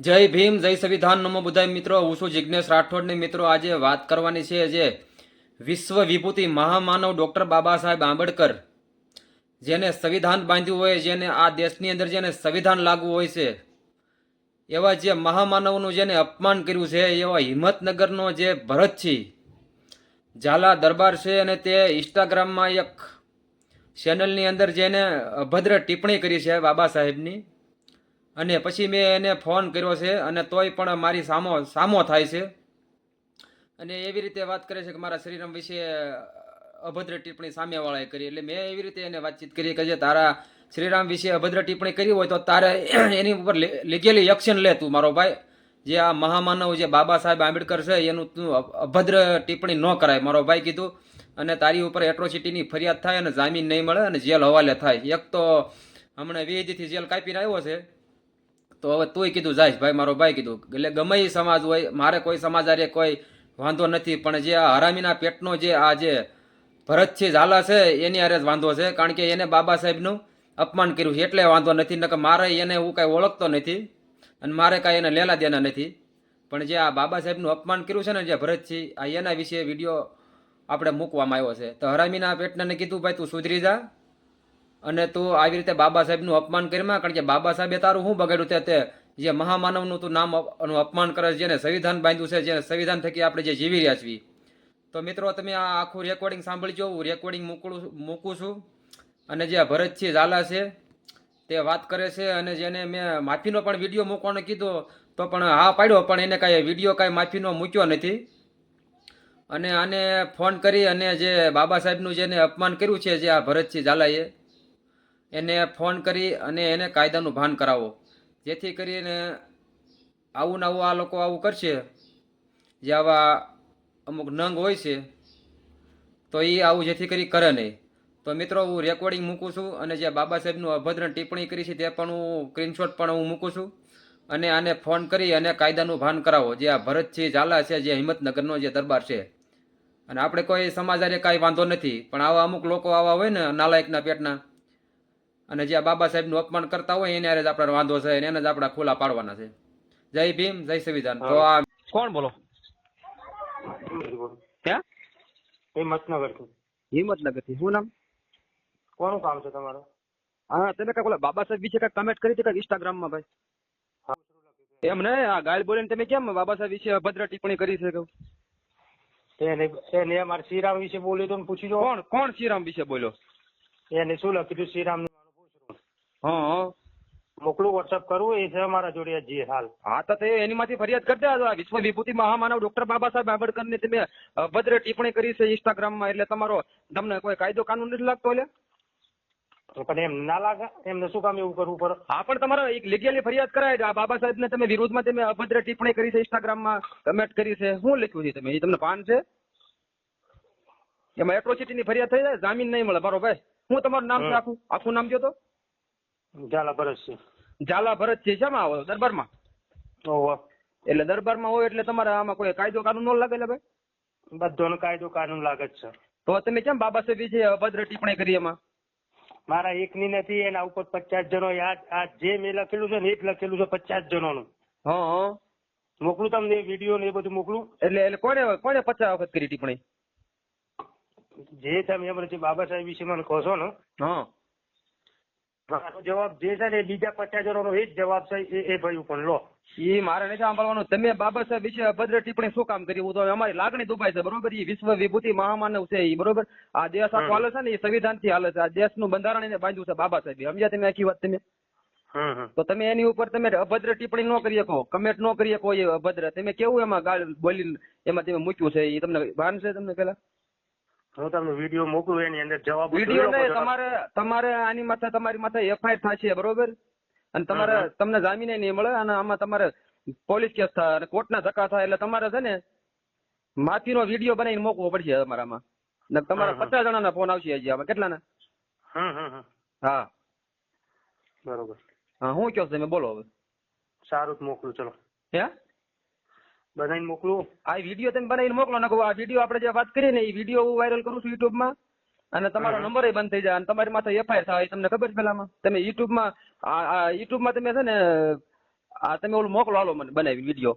જય ભીમ, જય સંવિધાન, નમો બુદ્ધાય. મિત્રો, હું છું જિજ્ઞેશ રાઠોડ. ને મિત્રો, આજે વાત કરવાની છે જે વિશ્વ વિભૂતિ મહામાનવ ડોક્ટર બાબા સાહેબ આંબેડકર, જેને સંવિધાન બાંધ્યું હોય, જેને આ દેશની અંદર જેને સંવિધાન લાગુ હોય છે, એવા જે મહામાનવનું જેને અપમાન કર્યું છે, એવા હિંમતનગરનો જે ભરતસિંહ ઝાલા દરબાર છે, અને તે ઇન્સ્ટાગ્રામમાં એક ચેનલની અંદર જેને અભદ્ર ટિપ્પણી કરી છે બાબા સાહેબની. અને પછી મેં એને ફોન કર્યો છે, અને તોય પણ મારી સામો થાય છે, અને એવી રીતે વાત કરે છે કે મારા શ્રીરામ વિશે અભદ્ર ટિપ્પણી સામેવાળાએ કરી. એટલે મેં એવી રીતે એને વાતચીત કરી કે જે તારા શ્રીરામ વિશે અભદ્ર ટિપ્પણી કરી હોય તો તારે એની ઉપર લીગેલી એક્શન લે તું મારો ભાઈ. જે આ મહામાનવ જે બાબા સાહેબ આંબેડકર છે એનું તું અભદ્ર ટિપ્પણી ન કરાય મારો ભાઈ કીધું. અને તારી ઉપર એટ્રોસિટીની ફરિયાદ થાય અને જામીન નહીં મળે અને જેલ હવાલે થાય. એક તો હમણાં વિધિથી જેલ કાપીને આવ્યો છે, તો હવે તુંય કીધું જાય ભાઈ મારો ભાઈ કીધું. એટલે ગમે એ સમાજ હોય, મારે કોઈ સમાજ આરે કોઈ વાંધો નથી, પણ જે આ હરામીના પેટનો જે આ જે ભરતસિંહ ઝાલા છે એની આરે જ વાંધો છે. કારણ કે એને બાબા સાહેબનું અપમાન કર્યું છે એટલે વાંધો નથી, નકર મારે એને હું કાંઈ ઓળખતો નથી અને મારે કાંઈ એને લેલા દેના નથી. પણ જે આ બાબા સાહેબનું અપમાન કર્યું છે ને જે ભરતસિંહ, આ એના વિશે વિડીયો આપણે મૂકવામાં આવ્યો છે. તો હરામીના પેટને કીધું ભાઈ તું સુધરી જા અને તું આવી રીતે બાબા સાહેબનું અપમાન કરીમાં. કારણ કે બાબા સાહેબે તારું શું બગાડ્યું તે જે મહામાનવનું તું નામ અપમાન કરે છે, જેને સંવિધાન બાંધ્યું છે, જેને સંવિધાન થકી આપણે જે જીવી રહ્યા છીએ. તો મિત્રો, તમે આ આખું રેકોર્ડિંગ સાંભળજો. હું રેકોર્ડિંગ મૂકું છું. અને જે ભરતસિંહ ઝાલા છે તે વાત કરે છે, અને જેને મેં માફીનો પણ વિડીયો મૂકવાનો કીધો તો પણ હા પાડ્યો, પણ એને કાંઈ વિડીયો કાંઈ માફીનો મૂક્યો નથી. અને આને ફોન કરી અને જે બાબા સાહેબનું જેને અપમાન કર્યું છે જે આ ભરતસિંહ ઝાલાએ, એને ફોન કરી અને એને કાયદાનું ભાન કરાવો, જેથી કરીને આવું ને આવું આ લોકો આવું કરશે, જે આવા અમુક નંગ હોય છે તો એ આવું જેથી કરી કરે નહીં. તો મિત્રો, હું રેકોર્ડિંગ મૂકું છું, અને જે બાબા સાહેબનું અભદ્ર ટિપ્પણી કરી છે તે પણ હું સ્ક્રીનશોટ પણ હું મૂકું છું. અને આને ફોન કરી અને કાયદાનું ભાન કરાવો. જે આ ભરતસિંહ ઝાલા છે, જે હિંમતનગરનો જે દરબાર છે, અને આપણે કોઈ સમાજ આરે કાંઈ વાંધો નથી, પણ આવા અમુક લોકો આવા હોય ને નાલાયકના પેટના, અને જે આ બાબા સાહેબનું અપમાન કરતા હોય એને જ આપણે વાંધો છે, એને જ આપણે ખુલ્લા પાડવાના છે. જય ભીમ, જય સંવિધાન. તો આ કોણ બોલો? ક્યાં? હિંમતનગર થી. હિંમતનગર થી. શું નામ? કોનું કામ છે તમારે? હા, તમે કઈ બોલો બાબા સાહેબ વિશે કઈ કમેન્ટ કરી હતી ઇન્સ્ટાગ્રામ માં ભાઈ? એમ ને આ ગાળ બોલીને તમે કેમ બાબા સાહેબ વિશે અભદ્ર ટિપ્પણી કરી છે? કહું એને અમારે શ્રીરામ વિશે બોલ્યું તો પૂછી જો. કોણ કોણ શ્રીરામ વિશે બોલ્યો? એને શું લખ્યું હતું શ્રીરામ હા મોકલું વોટ્સઅપ કરવું એ છે અમારા જોડે જે હાલ. હા, તો તે એની માંથી ફરિયાદ કરતા આ વિશ્વ વિભૂતિ મહામાનવ ડોક્ટર બાબા સાહેબ આંબેડકર ને તમે અભદ્ર ટિપ્પણી કરી છે ઇન્સ્ટાગ્રામ માં, એટલે તમારો તમને કોઈ કાયદો કાનૂન નથી લાગતો? એટલે પણ એમ ના લાગે, એમને શું કામ એવું કરવું પડે? હા, પણ તમારે એક લીગલી ફરિયાદ કરાય. આ બાબા સાહેબ ને તમે વિરોધમાં તમે અભદ્ર ટિપ્પણી કરી છે ઇન્સ્ટાગ્રામ માં, કમેન્ટ કરી છે, શું લખ્યું છે તમે? એ તમને ભાન છે? એમાં એટ્રોસિટી ની ફરિયાદ થઈ જાય, જામીન નહીં મળે. બરોબર. હું તમારું નામ છે આખું આખું નામ કયો તો? ઝાલા ભરતસિંહ. ઝાલા ભરતસિંહ. શેમાં આવો? દરબારમાં? ઓહો. એટલે દરબારમાં હોય એટલે તમારે આમાં કોઈ કાયદો કાનૂન ન લાગે? એટલે ભાઈ બધોનો કાયદો કાનૂન લાગે જ છે. તો તમે કેમ બાબા સાહેબ વિશે અભદ્ર ટિપ્પણી કરી? એમાં મારા એકની નથી, એના ઉપર 50 જણો આ જે મેં લખેલું છે ને એ જ લખેલું છે 50 જણોનું. હા, મોકલું તમને વિડીયો ને એ બધું મોકલું. એટલે કોને કોને 50 વખત કરી ટિપ્પણી? જે તમે એમ બાબા સાહેબ વિશે મને કહો છો ને, હા, મારો જવાબ જે છે ને એ બીજા 50 જણોનો એ જ જવાબ છે. એ ભાઈ ઉપર લો. એ મારે નથી સાંભળવાનું. તમે બાબા સાહેબ વિશે અભદ્ર ટિપ્પણી શું કામ કરી? તો અમારી લાગણી દુભાઈ છે. બરોબર. એ વિશ્વ વિભૂતિ મહામાનવ છે. એ બરોબર. આ દેશ આખો હાલે છે ને એ સંવિધાન થી હાલે છે. આ દેશનું બંધારણ એને બાંધ્યું છે બાબા સાહેબ. સમજ્યા તમે આખી વાત? તમે તો તમે એની ઉપર તમે અભદ્ર ટિપ્પણી ન કરી શકો, કમેન્ટ ન કરી શકો. એ અભદ્ર તમે કેવું એમાં ગાળ બોલીને એમાં તમે મૂક્યું છે, એ તમને ભાન છે? તમને પેલા હું તમને વિડીયો મોકલું, એની અંદર જવાબ. વિડીયો નહીં, તમારે આની માથે તમારી માથે એફઆઈઆર થશે. બરોબર. અને તમારે તમને જામીન નહીં મળે, અને આમાં તમારે પોલીસ કેસ થાય અને કોર્ટના ધક્કા થાય. એટલે તમારે છે ને માફીનો વિડીયો બનાવીને મોકવો પડશે તમારામાં. તમારા 50 જણાના ફોન આવશે હજી. આમાં કેટલાના? હા, બરોબર. હા, હું કહો તમે બોલો હવે. સારું, મોકલું. ચલો, હે બનાવીને મોકલું. આ વિડીયો તમે બનાવીને મોકલો ને. આ વિડીયો આપણે જે વાત કરી ને એ વિડીયો હું વાયરલ કરું છું યુટ્યુબમાં, અને તમારો નંબર બંધ થઈ જાય અને તમારી માથે એફઆઈઆર થાય. તમને ખબર છે? પેલામાં તમે યુટ્યુબમાં તમે છે ને આ તમે ઓલું મોકલો હાલો મને બનાવી વિડીયો,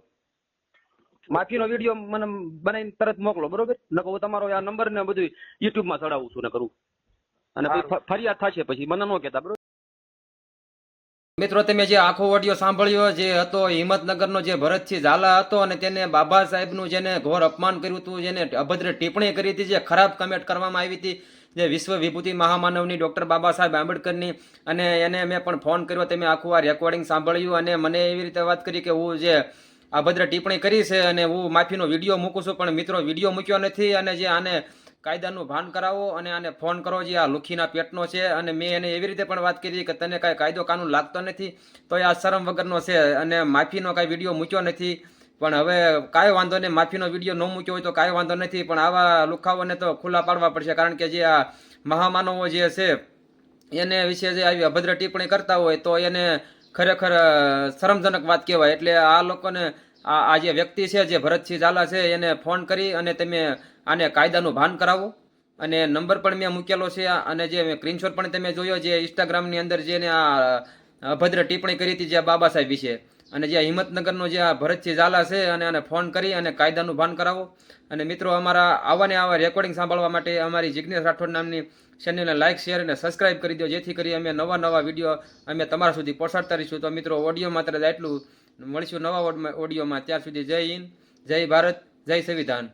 માફીનો વિડીયો મને બનાવીને તરત મોકલો, બરોબર? નકર હું તમારો આ નંબર ને બધું યુટ્યુબ માં ચડાવું છું ને કરું, અને પછી ફરિયાદ થશે પછી મને ન કહેતા, બરોબર? મિત્રો તમે જે આખો ઓડિયો સાંભળ્યો જે હતો હિંમતનગરનો જે ભરતસિંહ ઝાલા હતો અને તેને બાબા સાહેબનું જેને ઘોર અપમાન કર્યું હતું, જેને અભદ્ર ટિપ્પણી કરી હતી, જે ખરાબ કમેન્ટ કરવામાં આવી હતી, જે વિશ્વ વિભૂતિ મહામાનવની ડોક્ટર બાબા સાહેબ આંબેડકરની, અને એને મેં પણ ફોન કર્યો, તમે આખું આ રેકોર્ડિંગ સાંભળ્યું અને મને એવી રીતે વાત કરી કે હું જે અભદ્ર ટિપ્પણી કરી છે અને હું માફીનો વિડીયો મૂકું છું, પણ મિત્રો વિડીયો મૂક્યો નથી, અને જે આને કાયદાનું ભાન કરાવો અને આને ફોન કરો, જે આ લુખીના પેટનો છે, અને મેં એને એવી રીતે પણ વાત કરી કે તને કાંઈ કાયદો કાનૂન લાગતો નથી, તો એ આ શરમ વગરનો છે અને માફીનો કાંઈ વિડીયો મૂક્યો નથી. પણ હવે કાંઈ વાંધો નહીં, માફીનો વિડીયો ન મૂક્યો હોય તો કાંઈ વાંધો નથી, પણ આવા લુખાઓને તો ખુલ્લા પાડવા પડશે, કારણ કે જે આ મહામાનવો જે છે એને વિશે જે આવી અભદ્ર ટિપ્પણી કરતા હોય તો એને ખરેખર શરમજનક વાત કહેવાય. એટલે આ લોકોને આ જે વ્યક્તિ છે જે ભરતસિંહ ઝાલા છે એને ફોન કરી અને તમે આને કાયદાનું ભાન કરાવો, અને નંબર પણ મેં મૂકેલો છે, અને જે સ્ક્રીનશોટ પણ તમે જોયો જે ઇન્સ્ટાગ્રામની અંદર જેને આ અભદ્ર ટિપ્પણી કરી હતી જે બાબા સાહેબ વિશે, અને જે હિંમતનગરનો જે આ ભરતસિંહ ઝાલા છે અને આને ફોન કરી અને કાયદાનું ભાન કરાવો. અને મિત્રો અમારા આવા ને આવા રેકોર્ડિંગ સાંભળવા માટે અમારી જિજ્ઞેશ રાઠોડ નામની ચેનલને લાઇક, શેર અને સબસ્ક્રાઇબ કરી દો, જેથી કરી અમે નવા વિડીયો અમે તમારા સુધી પહોંચાડતા રહીશું. તો મિત્રો ઓડિયો માત્ર એટલું, મળીશું નવા ઓડિયોમાં, ત્યાં સુધી જય હિન્દ, જય ભારત, જય સંવિધાન.